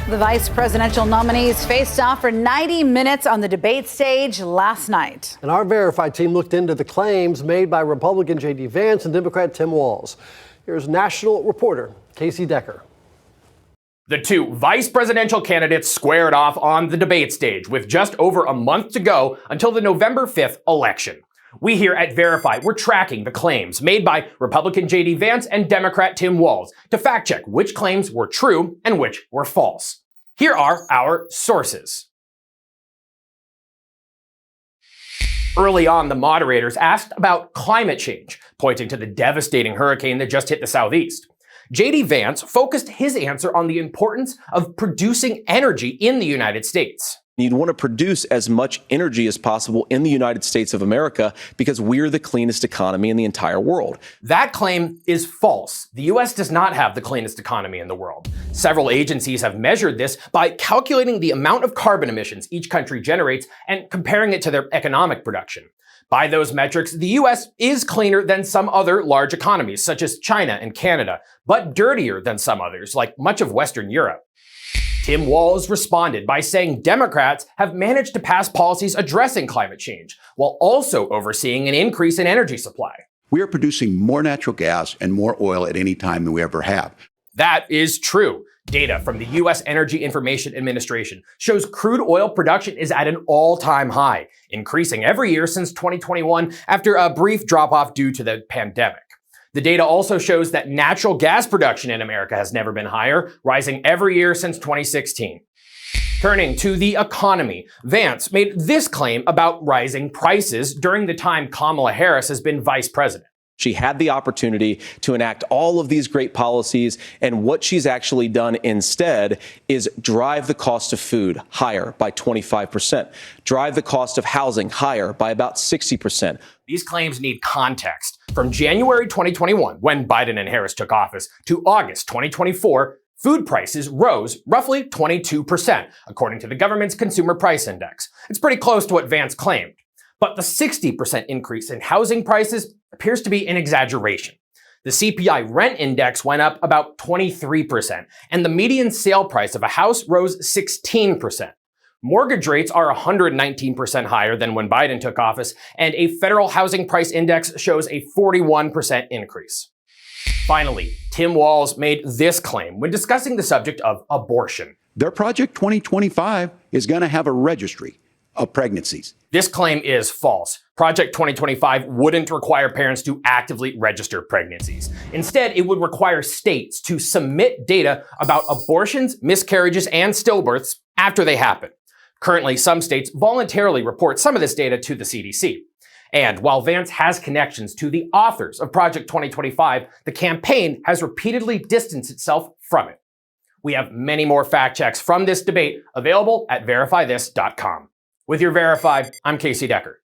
The vice presidential nominees faced off for 90 minutes on the debate stage last night. And our Verified team looked into the claims made by Republican J.D. Vance and Democrat Tim Walz. Here's national reporter Casey Decker. The two vice presidential candidates squared off on the debate stage with just over a month to go until the November 5th election. We here at Verify, we're tracking the claims made by Republican J.D. Vance and Democrat Tim Walz to fact check which claims were true and which were false. Here are our sources. Early on, the moderators asked about climate change, pointing to the devastating hurricane that just hit the southeast. J.D. Vance focused his answer on the importance of producing energy in the United States. You'd want to produce as much energy as possible in the United States of America because we're the cleanest economy in the entire world. That claim is false. The U.S. does not have the cleanest economy in the world. Several agencies have measured this by calculating the amount of carbon emissions each country generates and comparing it to their economic production. By those metrics, the U.S. is cleaner than some other large economies, such as China and Canada, but dirtier than some others, like much of Western Europe. Tim Walz responded by saying Democrats have managed to pass policies addressing climate change, while also overseeing an increase in energy supply. We are producing more natural gas and more oil at any time than we ever have. That is true. Data from the U.S. Energy Information Administration shows crude oil production is at an all-time high, increasing every year since 2021 after a brief drop-off due to the pandemic. The data also shows that natural gas production in America has never been higher, rising every year since 2016. Turning to the economy, Vance made this claim about rising prices during the time Kamala Harris has been vice president. She had the opportunity to enact all of these great policies, and what she's actually done instead is drive the cost of food higher by 25%, drive the cost of housing higher by about 60%. These claims need context. From January 2021, when Biden and Harris took office, to August 2024, food prices rose roughly 22%, according to the government's Consumer Price Index. It's pretty close to what Vance claimed. But the 60% increase in housing prices appears to be an exaggeration. The CPI rent index went up about 23%, and the median sale price of a house rose 16%. Mortgage rates are 119% higher than when Biden took office, and a federal housing price index shows a 41% increase. Finally, Tim Walz made this claim when discussing the subject of abortion. Their Project 2025 is going to have a registry of pregnancies. This claim is false. Project 2025 wouldn't require parents to actively register pregnancies. Instead, it would require states to submit data about abortions, miscarriages, and stillbirths after they happen. Currently, some states voluntarily report some of this data to the CDC. And while Vance has connections to the authors of Project 2025, the campaign has repeatedly distanced itself from it. We have many more fact checks from this debate available at verifythis.com. With your Verified, I'm Casey Decker.